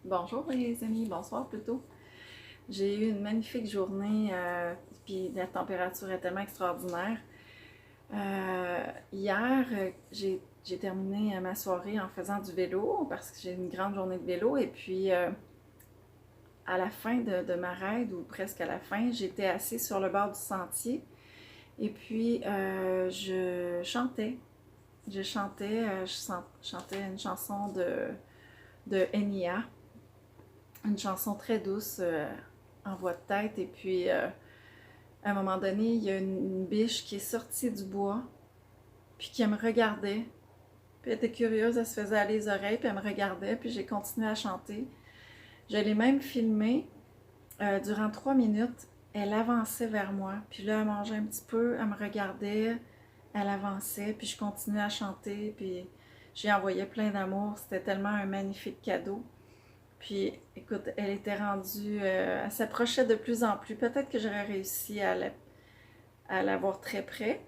Bonjour les amis, bonsoir plutôt. J'ai eu une magnifique journée, puis la température est tellement extraordinaire. Hier, j'ai terminé ma soirée en faisant du vélo parce que j'ai une grande journée de vélo. Et puis, à la fin de ma raid, ou presque à la fin, j'étais assise sur le bord du sentier. Et puis, je chantais. Je chantais une chanson de Enya, une chanson très douce en voix de tête. Et puis, à un moment donné, il y a une biche qui est sortie du bois, puis qui me regardait. Puis elle était curieuse, elle se faisait aller les oreilles, puis elle me regardait, puis j'ai continué à chanter. Je l'ai même filmée durant 3 minutes. Elle avançait vers moi, puis là, elle mangeait un petit peu, elle me regardait, elle avançait, puis je continuais à chanter, puis j'ai envoyé plein d'amour. C'était tellement un magnifique cadeau. Puis, écoute, elle était rendue, elle s'approchait de plus en plus. Peut-être que j'aurais réussi à la voir très près.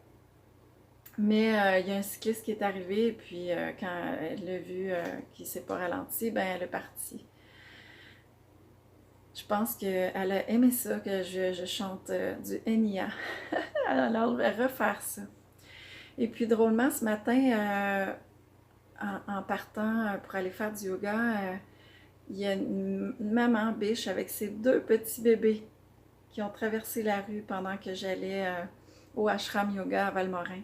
Mais il y a un cycliste qui est arrivé, et puis quand elle l'a vu qu'il ne s'est pas ralenti, ben elle est partie. Je pense qu'elle a aimé ça, que je chante du Enya. Alors, je vais refaire ça. Et puis, drôlement, ce matin, en partant pour aller faire du yoga, il y a une maman biche avec ses deux petits bébés qui ont traversé la rue pendant que j'allais au ashram yoga à Valmorin.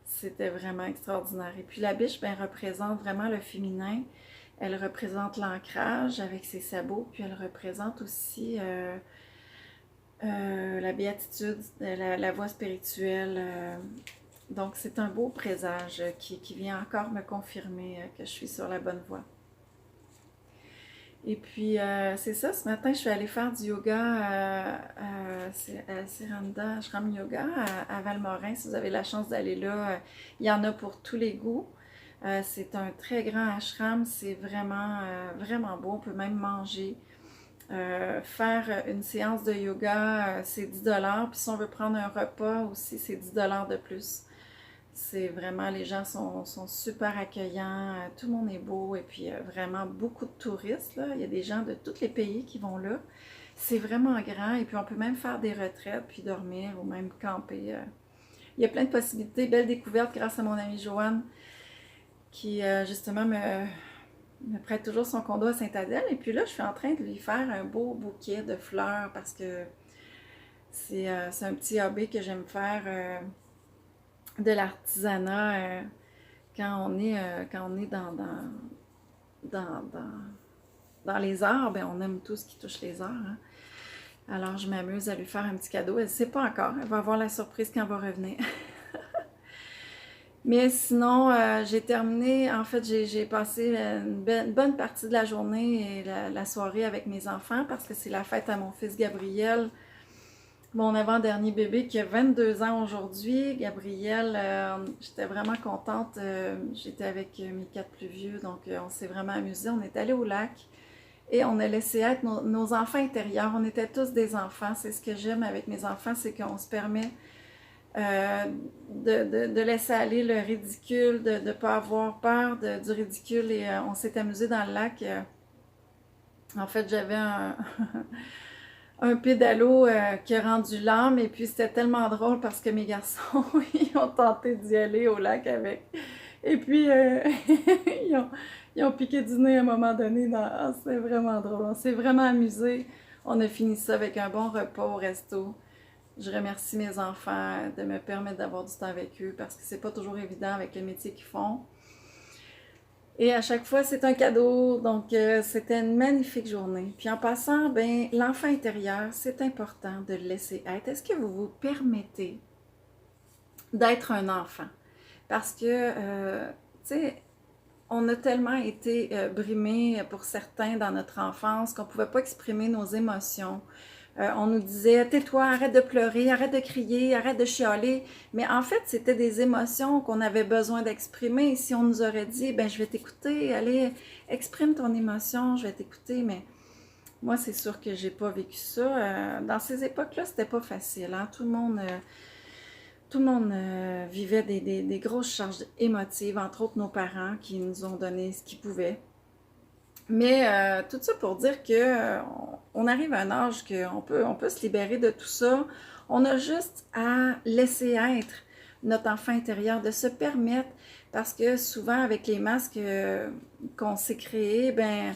C'était vraiment extraordinaire. Et puis la biche, ben, représente vraiment le féminin. Elle représente l'ancrage avec ses sabots, puis elle représente aussi la béatitude, la voie spirituelle. Donc c'est un beau présage qui vient encore me confirmer que je suis sur la bonne voie. Et puis, c'est ça, ce matin, je suis allée faire du yoga à Siranda Ashram Yoga à Valmorin. Si vous avez la chance d'aller là, il y en a pour tous les goûts. C'est un très grand ashram, c'est vraiment, vraiment beau. On peut même manger. Faire une séance de yoga, c'est 10 $. Puis si on veut prendre un repas aussi, c'est 10 $ de plus. C'est vraiment, les gens sont super accueillants, tout le monde est beau, et puis vraiment beaucoup de touristes, là. Il y a des gens de tous les pays qui vont là. C'est vraiment grand, et puis on peut même faire des retraites, puis dormir, ou même camper. Il y a plein de possibilités, belle découverte grâce à mon amie Joanne, qui justement me prête toujours son condo à Sainte-Adèle. Et puis là, je suis en train de lui faire un beau bouquet de fleurs, parce que c'est un petit hobby que j'aime faire, de l'artisanat. Quand on est dans, dans les arts, ben on aime tout ce qui touche les arts, hein. Alors, je m'amuse à lui faire un petit cadeau. Elle ne sait pas encore. Elle va avoir la surprise quand elle va revenir. Mais sinon, j'ai terminé. En fait, j'ai passé une bonne partie de la journée et la soirée avec mes enfants, parce que c'est la fête à mon fils Gabriel, mon avant-dernier bébé qui a 22 ans aujourd'hui. Gabriel, j'étais vraiment contente. J'étais avec mes quatre plus vieux, donc on s'est vraiment amusés. On est allé au lac et on a laissé être nos enfants intérieurs. On était tous des enfants. C'est ce que j'aime avec mes enfants, c'est qu'on se permet de laisser aller le ridicule, de ne pas avoir peur du ridicule. Et on s'est amusé dans le lac. En fait, j'avais un pédalo qui a rendu l'âme, et puis c'était tellement drôle parce que mes garçons, ils ont tenté d'y aller au lac avec. Et puis, ils, ont, ils ont piqué du nez à un moment donné. Ah, c'est vraiment drôle. On s'est vraiment amusé. On a fini ça avec un bon repas au resto. Je remercie mes enfants de me permettre d'avoir du temps avec eux, parce que c'est pas toujours évident avec le métier qu'ils font. Et à chaque fois, c'est un cadeau. Donc, c'était une magnifique journée. Puis en passant, ben, l'enfant intérieur, c'est important de le laisser être. Est-ce que vous vous permettez d'être un enfant? Parce que, tu sais, on a tellement été brimés pour certains dans notre enfance qu'on ne pouvait pas exprimer nos émotions. On nous disait, tais-toi, arrête de pleurer, arrête de crier, arrête de chialer. Mais en fait, c'était des émotions qu'on avait besoin d'exprimer. Si on nous aurait dit, ben, je vais t'écouter, allez, exprime ton émotion, je vais t'écouter. Mais moi, c'est sûr que j'ai pas vécu ça. Dans ces époques-là, c'était pas facile, hein? Tout le monde vivait des grosses charges émotives, entre autres nos parents qui nous ont donné ce qu'ils pouvaient. Mais tout ça pour dire que on arrive à un âge on peut se libérer de tout ça. On a juste à laisser être notre enfant intérieur, de se permettre, parce que souvent avec les masques qu'on s'est créés, ben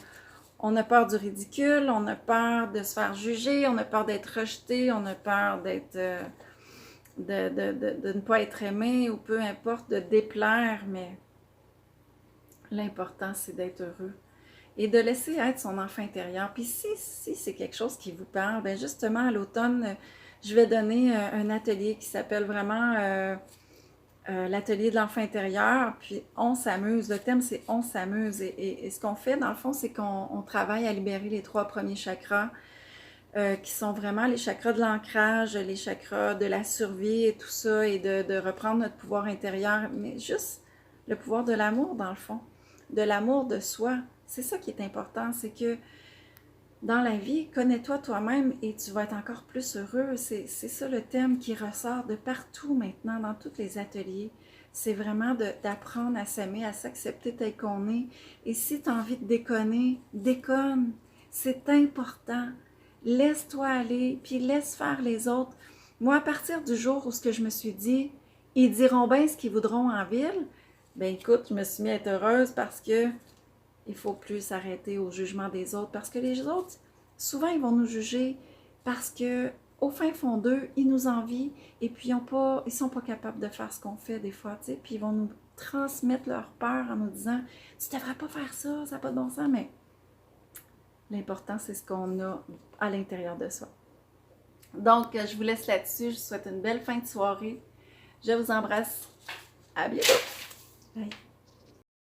on a peur du ridicule, on a peur de se faire juger, on a peur d'être rejeté, on a peur d'être de ne pas être aimé ou peu importe, de déplaire, mais l'important c'est d'être heureux et de laisser être son enfant intérieur. Puis si c'est quelque chose qui vous parle, bien justement à l'automne, je vais donner un atelier qui s'appelle vraiment l'atelier de l'enfant intérieur, puis on s'amuse. Le thème c'est on s'amuse et ce qu'on fait dans le fond, c'est qu'on travaille à libérer les 3 premiers chakras qui sont vraiment les chakras de l'ancrage, les chakras de la survie et tout ça, et de reprendre notre pouvoir intérieur, mais juste le pouvoir de l'amour dans le fond, de l'amour de soi. C'est ça qui est important, c'est que dans la vie, connais-toi toi-même et tu vas être encore plus heureux. C'est ça le thème qui ressort de partout maintenant, dans tous les ateliers. C'est vraiment d'apprendre à s'aimer, à s'accepter tel qu'on est. Et si tu as envie de déconner, déconne. C'est important. Laisse-toi aller, puis laisse faire les autres. Moi, à partir du jour où ce que je me suis dit, ils diront bien ce qu'ils voudront en ville, ben écoute, je me suis mis à être heureuse parce que il faut plus s'arrêter au jugement des autres, parce que les autres, souvent, ils vont nous juger parce que au fin fond d'eux, ils nous envient et puis ils sont pas capables de faire ce qu'on fait des fois, tu sais, puis ils vont nous transmettre leur peur en nous disant « Tu devrais pas faire ça, ça n'a pas de bon sens », mais l'important, c'est ce qu'on a à l'intérieur de soi. Donc, je vous laisse là-dessus. Je vous souhaite une belle fin de soirée. Je vous embrasse. À bientôt. Bye.